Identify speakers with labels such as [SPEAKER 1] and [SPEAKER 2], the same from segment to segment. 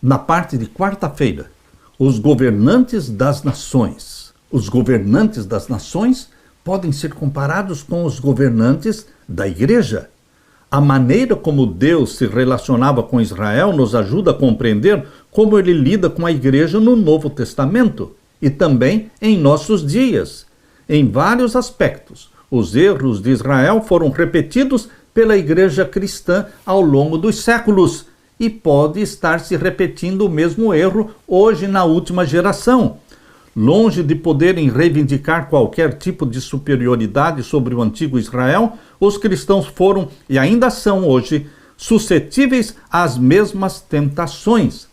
[SPEAKER 1] na parte de quarta-feira, os governantes das nações. Os governantes das nações podem ser comparados com os governantes da igreja. A maneira como Deus se relacionava com Israel nos ajuda a compreender como ele lida com a igreja no Novo Testamento e também em nossos dias. Em vários aspectos, os erros de Israel foram repetidos pela igreja cristã ao longo dos séculos e pode estar se repetindo o mesmo erro hoje na última geração. Longe de poderem reivindicar qualquer tipo de superioridade sobre o antigo Israel, os cristãos foram e ainda são hoje suscetíveis às mesmas tentações.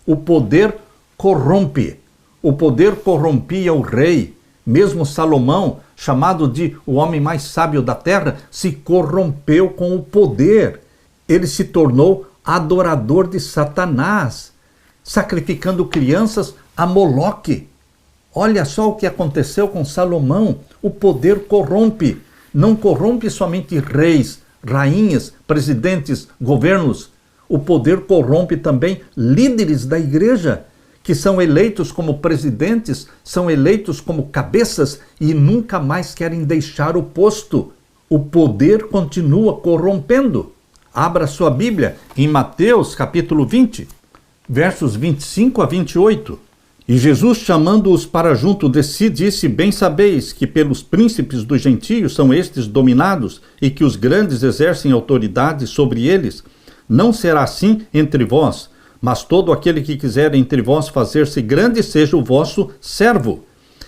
[SPEAKER 1] O poder corrompe. O poder corrompia o rei. Mesmo Salomão, chamado de o homem mais sábio da terra, se corrompeu com o poder. Ele se tornou adorador de Satanás, sacrificando crianças a Moloque. Olha só o que aconteceu com Salomão. O poder corrompe. Não corrompe somente reis, rainhas, presidentes, governos. O poder corrompe também líderes da igreja, que são eleitos como presidentes, são eleitos como cabeças e nunca mais querem deixar o posto. O poder continua corrompendo. Abra sua Bíblia em Mateus capítulo 20, versos 25 a 28. E Jesus, chamando-os para junto de si, disse: Bem sabeis que pelos príncipes dos gentios são estes dominados, e que os grandes exercem autoridade sobre eles. Não será assim entre vós, mas todo aquele que quiser entre vós fazer-se grande, seja o vosso servo.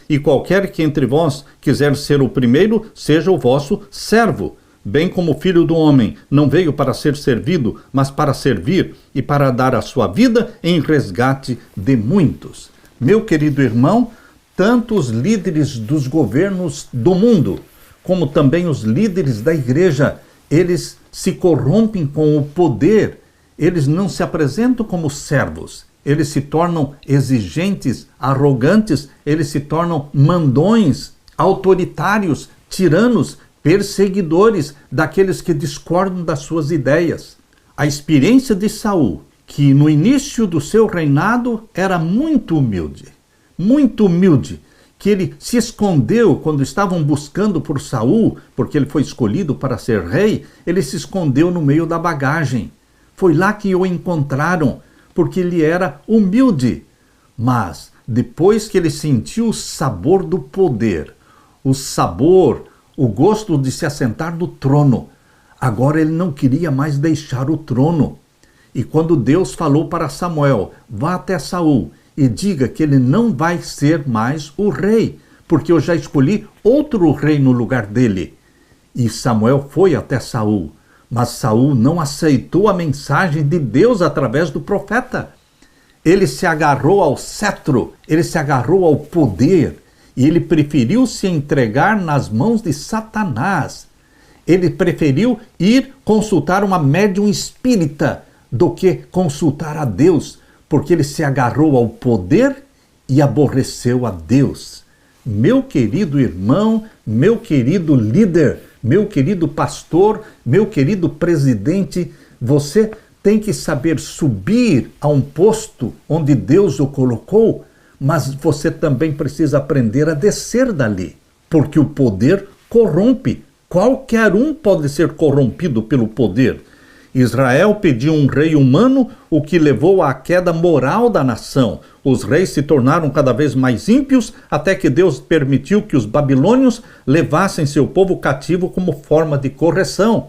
[SPEAKER 1] E qualquer que entre vós quiser ser o primeiro, seja o vosso servo. Bem como o Filho do Homem não veio para ser servido, mas para servir, e para dar a sua vida em resgate de muitos. Meu querido irmão, tanto os líderes dos governos do mundo, como também os líderes da igreja, eles se corrompem com o poder. Eles não se apresentam como servos. Eles se tornam exigentes, arrogantes, eles se tornam mandões, autoritários, tiranos, perseguidores daqueles que discordam das suas ideias. A experiência de Saul, que no início do seu reinado era muito humilde, que ele se escondeu quando estavam buscando por Saul, porque ele foi escolhido para ser rei, ele se escondeu no meio da bagagem. Foi lá que o encontraram, porque ele era humilde. Mas depois que ele sentiu o sabor do poder, o gosto de se assentar no trono, agora ele não queria mais deixar o trono. E quando Deus falou para Samuel: vá até Saul e diga que ele não vai ser mais o rei, porque eu já escolhi outro rei no lugar dele. E Samuel foi até Saul, mas Saul não aceitou a mensagem de Deus através do profeta. Ele se agarrou ao cetro, ele se agarrou ao poder, e ele preferiu se entregar nas mãos de Satanás. Ele preferiu ir consultar uma médium espírita do que consultar a Deus, porque ele se agarrou ao poder e aborreceu a Deus. Meu querido irmão, meu querido líder, meu querido pastor, meu querido presidente, você tem que saber subir a um posto onde Deus o colocou, mas você também precisa aprender a descer dali, porque o poder corrompe. Qualquer um pode ser corrompido pelo poder. Israel pediu um rei humano, o que levou à queda moral da nação. Os reis se tornaram cada vez mais ímpios, até que Deus permitiu que os babilônios levassem seu povo cativo como forma de correção.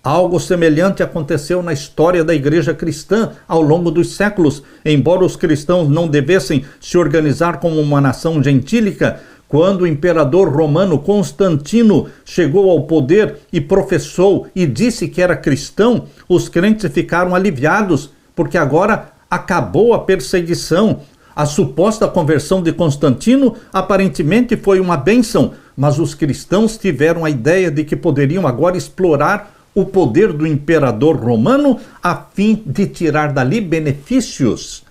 [SPEAKER 1] Algo semelhante aconteceu na história da igreja cristã ao longo dos séculos. Embora os cristãos não devessem se organizar como uma nação gentílica, quando o imperador romano Constantino chegou ao poder e professou e disse que era cristão, os crentes ficaram aliviados, porque agora acabou a perseguição. A suposta conversão de Constantino aparentemente foi uma bênção, mas os cristãos tiveram a ideia de que poderiam agora explorar o poder do imperador romano a fim de tirar dali benefícios.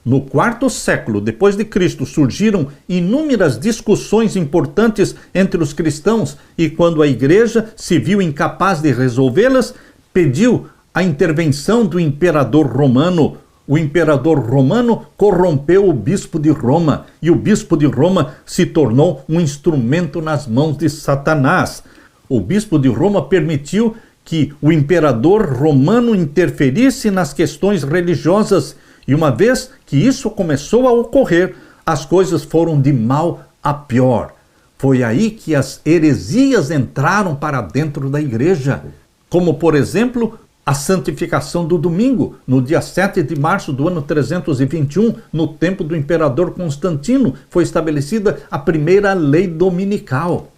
[SPEAKER 1] No quarto século depois de Cristo surgiram inúmeras discussões importantes entre os cristãos e quando a igreja se viu incapaz de resolvê-las, pediu a intervenção do imperador romano, o imperador romano corrompeu o bispo de Roma, e o bispo de Roma se tornou um instrumento nas mãos de Satanás. O bispo de Roma permitiu que o imperador romano interferisse nas questões religiosas, e uma vez que isso começou a ocorrer, as coisas foram de mal a pior. Foi aí que as heresias entraram para dentro da igreja, como, por exemplo, a santificação do domingo, no dia 7 de março do ano 321, no tempo do imperador Constantino, foi estabelecida a primeira lei dominical.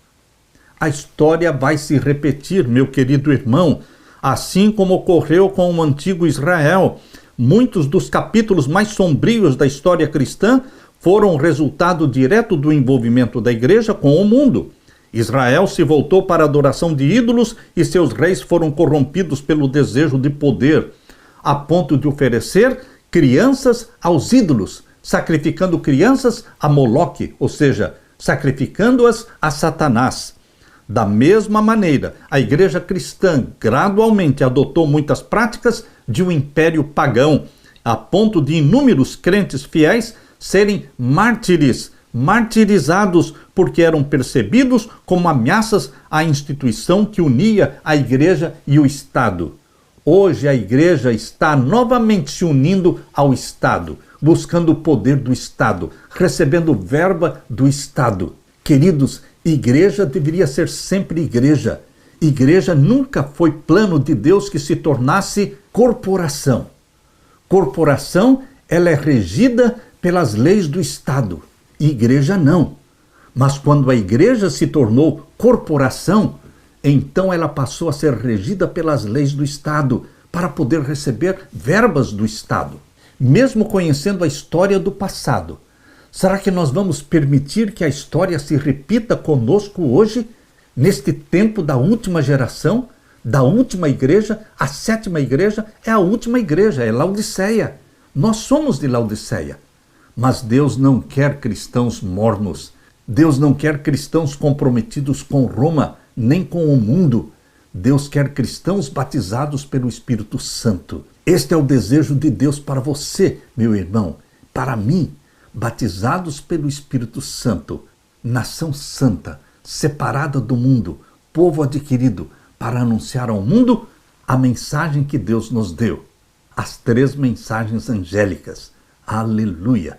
[SPEAKER 1] A história vai se repetir, meu querido irmão, assim como ocorreu com o antigo Israel. Muitos dos capítulos mais sombrios da história cristã foram resultado direto do envolvimento da igreja com o mundo. Israel se voltou para a adoração de ídolos e seus reis foram corrompidos pelo desejo de poder, a ponto de oferecer crianças aos ídolos, sacrificando crianças a Moloque, ou seja, sacrificando-as a Satanás. Da mesma maneira, a igreja cristã gradualmente adotou muitas práticas de um império pagão, a ponto de inúmeros crentes fiéis serem martirizados porque eram percebidos como ameaças à instituição que unia a igreja e o Estado. Hoje a igreja está novamente se unindo ao Estado, buscando o poder do Estado, recebendo verba do Estado. Queridos, igreja deveria ser sempre igreja. Igreja nunca foi plano de Deus que se tornasse corporação. Corporação, ela é regida pelas leis do Estado. Igreja não. Mas quando a igreja se tornou corporação, então ela passou a ser regida pelas leis do Estado, para poder receber verbas do Estado. Mesmo conhecendo a história do passado, será que nós vamos permitir que a história se repita conosco hoje, neste tempo da última geração, da última igreja? A 7ª igreja é a última igreja, é Laodiceia. Nós somos de Laodiceia. Mas Deus não quer cristãos mornos. Deus não quer cristãos comprometidos com Roma, nem com o mundo. Deus quer cristãos batizados pelo Espírito Santo. Este é o desejo de Deus para você, meu irmão, para mim, batizados pelo Espírito Santo, nação santa, separada do mundo, povo adquirido, para anunciar ao mundo a mensagem que Deus nos deu. As 3 mensagens angélicas. Aleluia!